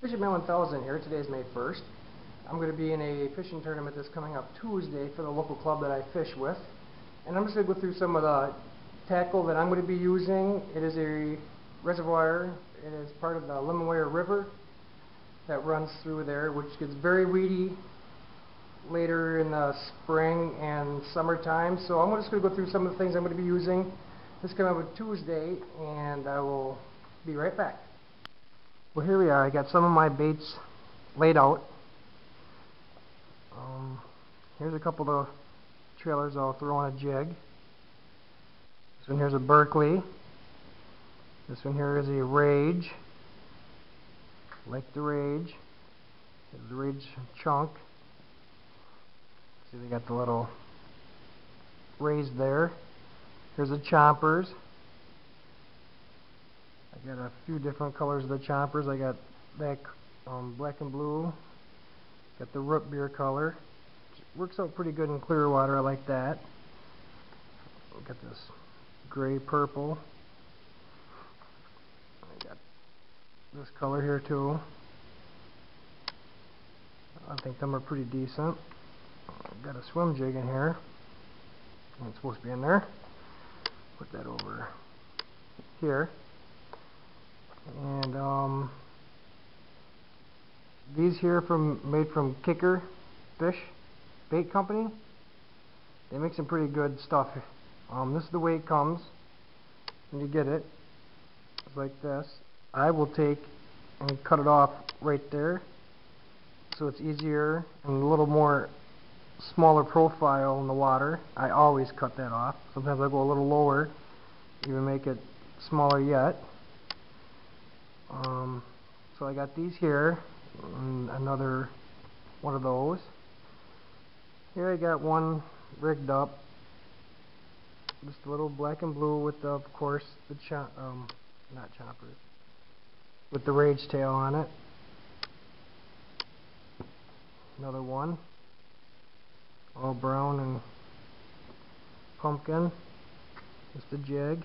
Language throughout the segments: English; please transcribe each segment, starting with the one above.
Fisherman 1000 here. Today's May 1st. I'm going to be in a fishing tournament that's coming up Tuesday for the local club that I fish with. And I'm just going to go through some of the tackle that I'm going to be using. It is a reservoir. It is part of the Limonware River that runs through there, which gets very weedy later in the spring and summertime. So I'm just going to go through some of the things I'm going to be using this coming up Tuesday, and I will be right back. Well, here we are. I got some of my baits laid out. Here's a couple of trailers I'll throw on a jig. This one here's a Berkeley. This one here is a Rage. Like the Rage. There's the Rage chunk. See, they got the little rays there. Here's the chompers. I got a few different colors of the chompers. I got that black and blue. Got the root beer color. Works out pretty good in clear water. I like that. Got this gray purple. I got this color here too. I think them are pretty decent. I've got a swim jig in here. It's supposed to be in there. Put that over here. And these here made from Kicker Fish Bait Company. They make some pretty good stuff. This is the way it comes when you get it. It's like this. I will take and cut it off right there, so it's easier and a little more smaller profile in the water. I always cut that off. Sometimes I go a little lower, even make it smaller yet. So I got these here, and another one of those. Here I got one rigged up, just a little black and blue with the, of course, the not choppers, with the Rage tail on it. Another one, all brown and pumpkin. Just a jig.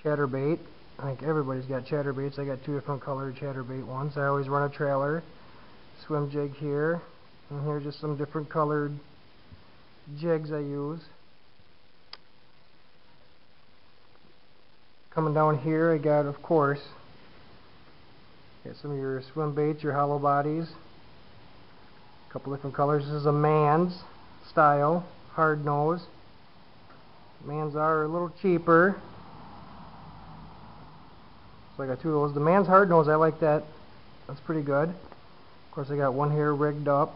Chatterbait. I think everybody's got chatterbaits. I got two different colored chatterbait ones. I always run a trailer. Swim jig here. And here's just some different colored jigs I use. Coming down here, I got, of course, some of your swim baits, your hollow bodies. A couple different colors. This is a Man's style, hard nose. Man's are a little cheaper. So I got two of those. The Man's hard nose, I like that. That's pretty good. Of course, I got one here rigged up.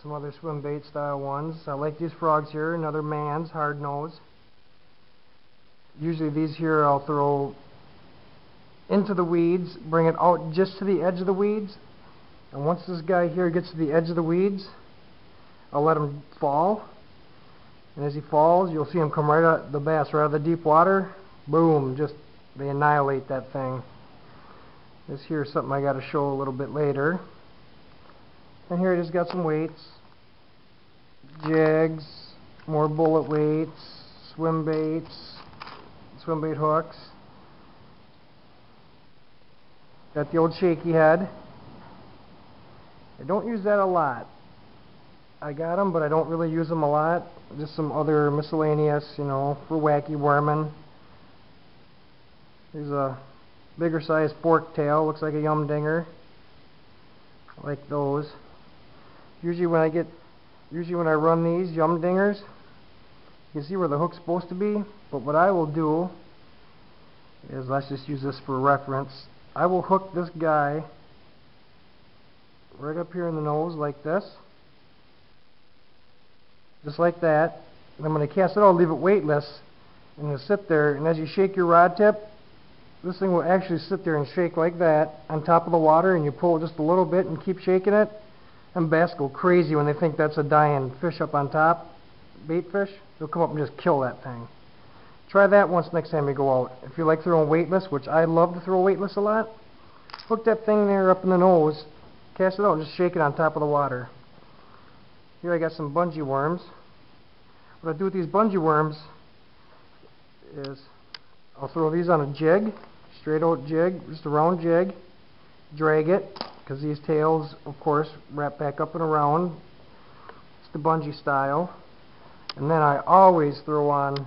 Some other swim bait style ones. I like these frogs here. Another Man's hard nose. Usually these here I'll throw into the weeds, bring it out just to the edge of the weeds. And once this guy here gets to the edge of the weeds, I'll let him fall. And as he falls, you'll see him come right out, the bass right out of the deep water. Boom, just they annihilate that thing. This here is something I got to show a little bit later. And here I just got some weights, jigs, more bullet weights, swim baits, swim bait hooks. Got the old shaky head. I don't use that a lot. I got them, but I don't really use them a lot. Just some other miscellaneous, you know, for wacky worming. There's a bigger size fork tail. Looks like a yum dinger. I like those. Usually when I run these yum dingers, you can see where the hook's supposed to be. But what I will do is, let's just use this for reference. I will hook this guy right up here in the nose like this. Just like that. And I'm going to cast it out, leave it weightless, and it'll sit there. And as you shake your rod tip, this thing will actually sit there and shake like that on top of the water, and you pull it just a little bit and keep shaking it. And bass go crazy when they think that's a dying fish up on top, bait fish. They'll come up and just kill that thing. Try that once next time you go out. If you like throwing weightless, which I love to throw weightless a lot, hook that thing there up in the nose, cast it out, and just shake it on top of the water. Here I got some bungee worms. What I do with these bungee worms is I'll throw these on a jig, straight out jig, just a round jig, drag it, because these tails, of course, wrap back up and around. It's the bungee style. And then I always throw on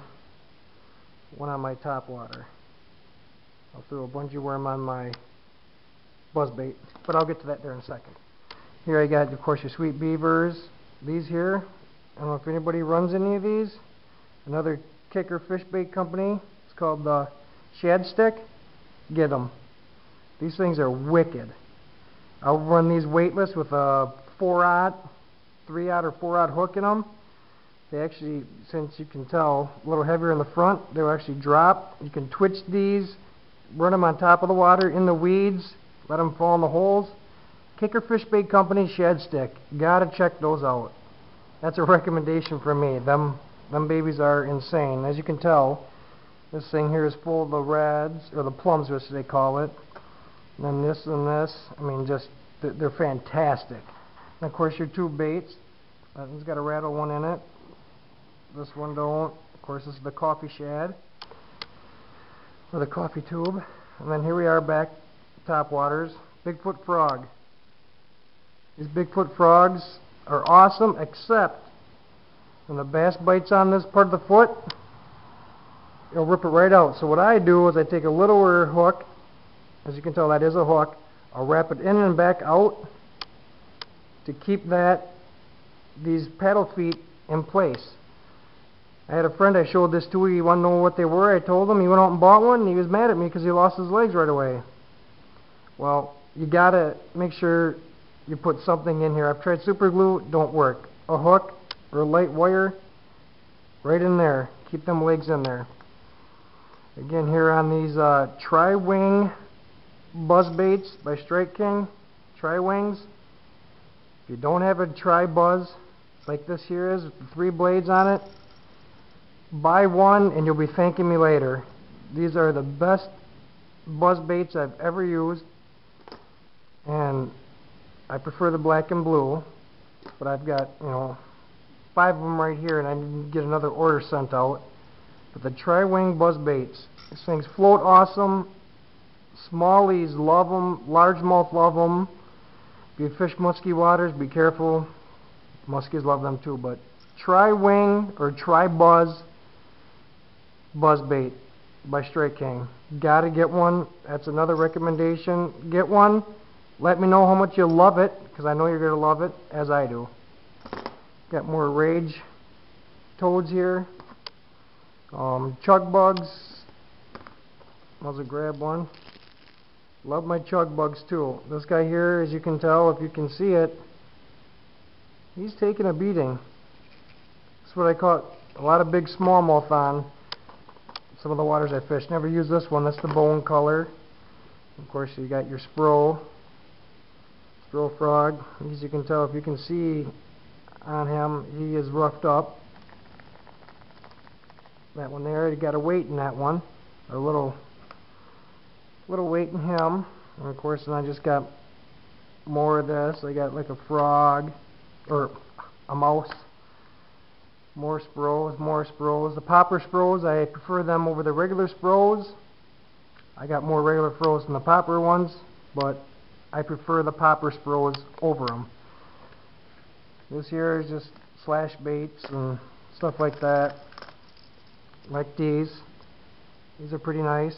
one on my top water. I'll throw a bungee worm on my buzzbait, but I'll get to that there in a second. Here I got, of course, your sweet beavers. These here, I don't know if anybody runs any of these. Another kicker fish bait company. It's called the Shad Stick. Get them. These things are wicked. I'll run these weightless with a 4-aught, 3-aught or 4-aught hook in them. They actually, since you can tell, a little heavier in the front, they'll actually drop. You can twitch these, run them on top of the water, in the weeds, let them fall in the holes. Kicker Fish Bait Company Shad Stick. Gotta check those out. That's a recommendation from me. Them babies are insane. As you can tell, this thing here is full of the reds, or the plums as they call it. And then this and this, I mean, just, they're fantastic. And of course your tube baits. That one's got a rattle one in it. This one don't. Of course, this is the coffee shad, or the coffee tube. And then here we are back, top waters. Bigfoot frog. These Bigfoot frogs are awesome, except when the bass bites on this part of the foot, it'll rip it right out. So what I do is I take a littler hook, as you can tell that is a hook, I'll wrap it in and back out to keep these paddle feet in place. I had a friend I showed this to, he wanted to know what they were. I told him, he went out and bought one, and he was mad at me because he lost his legs right away. Well, you gotta make sure you put something in here. I've tried super glue, don't work. A hook or a light wire right in there. Keep them legs in there. Again, here on these Tri-Wing buzz baits by Strike King, Tri-Wings. If you don't have a Tri-Buzz like this here is, with 3 blades on it, buy one and you'll be thanking me later. These are the best buzz baits I've ever used, and I prefer the black and blue, but I've got, 5 of them right here, and I need to get another order sent out. But the Tri-Wing buzz baits, these things float awesome. Smallies love them, largemouth love them. If you fish musky waters, be careful. Muskies love them too, but Tri-Wing or Tri-Buzz buzz bait by Strike King. Gotta get one. That's another recommendation. Get one. Let me know how much you love it, because I know you're going to love it, as I do. Got more Rage toads here. Chug bugs. I'll grab one. Love my chug bugs too. This guy here, as you can tell, if you can see it, he's taking a beating. That's what I caught a lot of big smallmouth on some of the waters I fished. Never use this one. That's the bone color. Of course, you got your Spro frog. As you can tell, if you can see on him, he is roughed up. That one there, you got a weight in that one, a little weight in him. And of course, then I just got more of this. I got like a frog or a mouse. More Spros. The popper Spros, I prefer them over the regular Spros. I got more regular Spros than the popper ones, but I prefer the popper Spros over them. This here is just slash baits and stuff like that. Like these. These are pretty nice.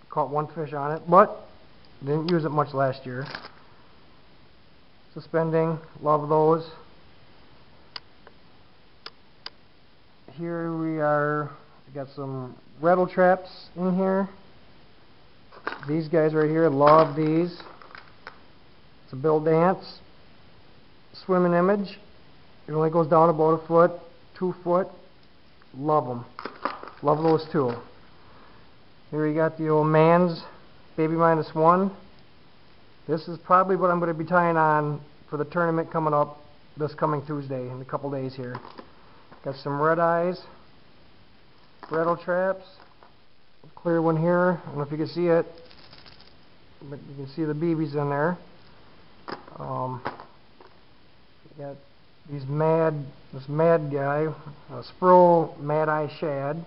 Caught one fish on it, but didn't use it much last year. Suspending, love those. Here we are, we got some rattle traps in here. These guys right here, love these. It's a Bill Dance swimming image. It only goes down about 1 foot, 2 foot. Love them. Love those too. Here you got the old Man's Baby -1. This is probably what I'm going to be tying on for the tournament coming up this coming Tuesday in a couple days here. Got some red eyes, rattle traps, clear one here. I don't know if you can see it, but you can see the BBs in there. You got this mad guy, a Spro Mad Eye Shad.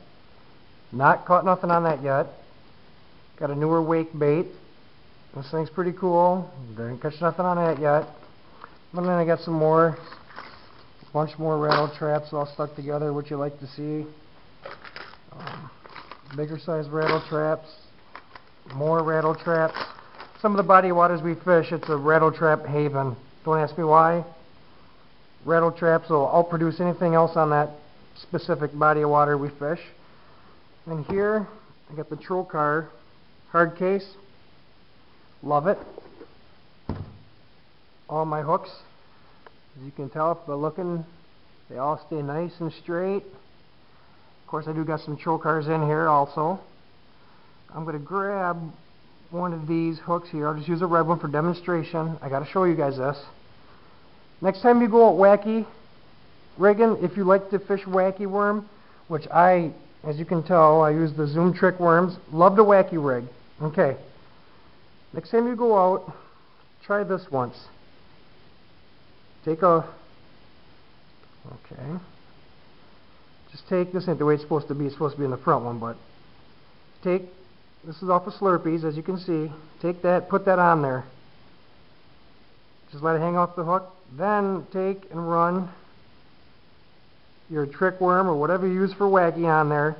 Not caught nothing on that yet. Got a newer wake bait. This thing's pretty cool. Didn't catch nothing on that yet. And then I got some more, a bunch more rattle traps all stuck together, which you like to see. Bigger size rattle traps, more rattle traps. Some of the body of waters we fish, it's a rattle trap haven. Don't ask me why. Rattle traps will outproduce anything else on that specific body of water we fish. And here, I got the Troll Car hard case. Love it. All my hooks, as you can tell by looking, they all stay nice and straight. Of course, I do got some Troll Cars in here also. I'm going to grab one of these hooks here. I'll just use a red one for demonstration. I got to show you guys this. Next time you go out wacky rigging, if you like to fish wacky worm, which I, as you can tell, I use the Zoom Trick worms. Love the wacky rig. Okay. Next time you go out, try this once. Take a... Okay. Just take this, ain't the way it's supposed to be. It's supposed to be in the front one, but take... This is off of Slurpees, as you can see. Take that, put that on there. Just let it hang off the hook. Then take and run your trick worm or whatever you use for wacky on there.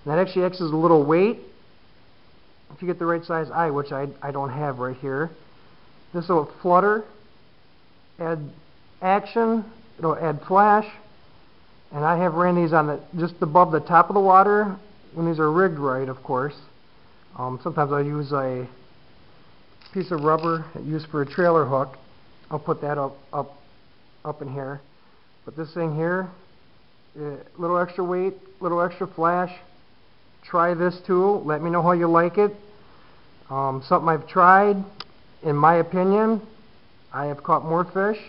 And that actually acts as a little weight. If you get the right size eye, which I don't have right here. This will flutter, add action, it'll add flash. And I have ran these on just above the top of the water when these are rigged right, of course. Sometimes I'll use a piece of rubber used for a trailer hook. I'll put that up in here. But this thing here, little extra weight, little extra flash. Try this too. Let me know how you like it. Something I've tried. In my opinion, I have caught more fish.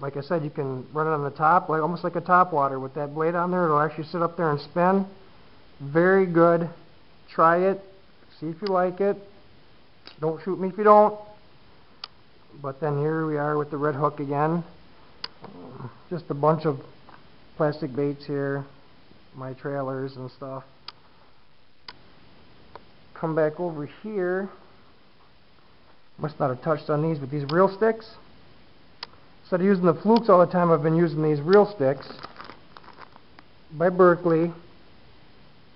Like I said, you can run it on the top, like almost like a top water with that blade on there. It'll actually sit up there and spin. Very good. Try it. See if you like it. Don't shoot me if you don't. But then here we are with the red hook again. Just a bunch of plastic baits here. My trailers and stuff. Come back over here. Must not have touched on these, but these reel sticks. Instead of using the flukes all the time, I've been using these reel sticks by Berkeley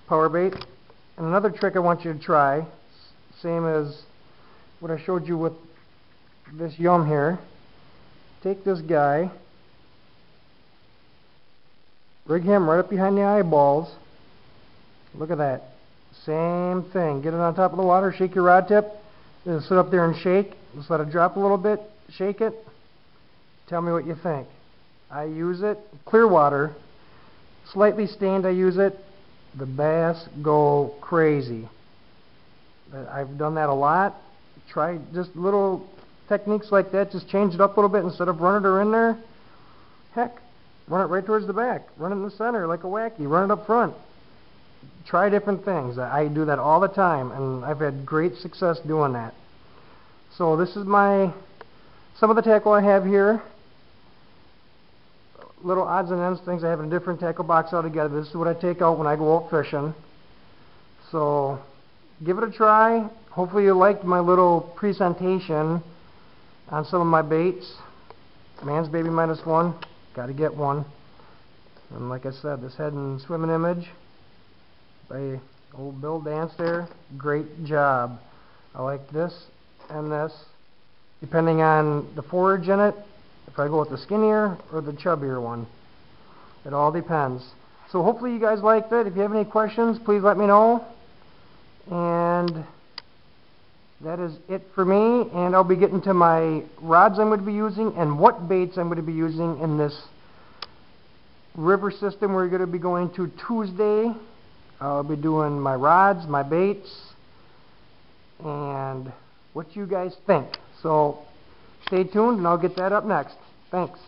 power bait. And another trick I want you to try, same as what I showed you with this yum here. Take this guy, rig him right up behind the eyeballs. Look at that. Same thing. Get it on top of the water, shake your rod tip, then sit up there and shake. Just let it drop a little bit, shake it. Tell me what you think. I use it, clear water, slightly stained I use it. The bass go crazy. I've done that a lot. Try just little techniques like that. Just change it up a little bit instead of running her in there. Heck, run it right towards the back. Run it in the center like a wacky. Run it up front. Try different things. I do that all the time, and I've had great success doing that. So this is some of the tackle I have here. Little odds and ends, things I have in a different tackle box altogether. This is what I take out when I go out fishing. So give it a try. Hopefully you liked my little presentation on some of my baits. Man's Baby -1. Got to get one. And like I said, this head and swimming image by old Bill Dance there. Great job. I like this and this. Depending on the forage in it, if I go with the skinnier or the chubbier one. It all depends. So hopefully you guys liked it. If you have any questions, please let me know. And that is it for me. And I'll be getting to my rods I'm going to be using and what baits I'm going to be using in this river system we're going to be going to Tuesday. I'll be doing my rods, my baits, and what you guys think. So stay tuned and I'll get that up next. Thanks.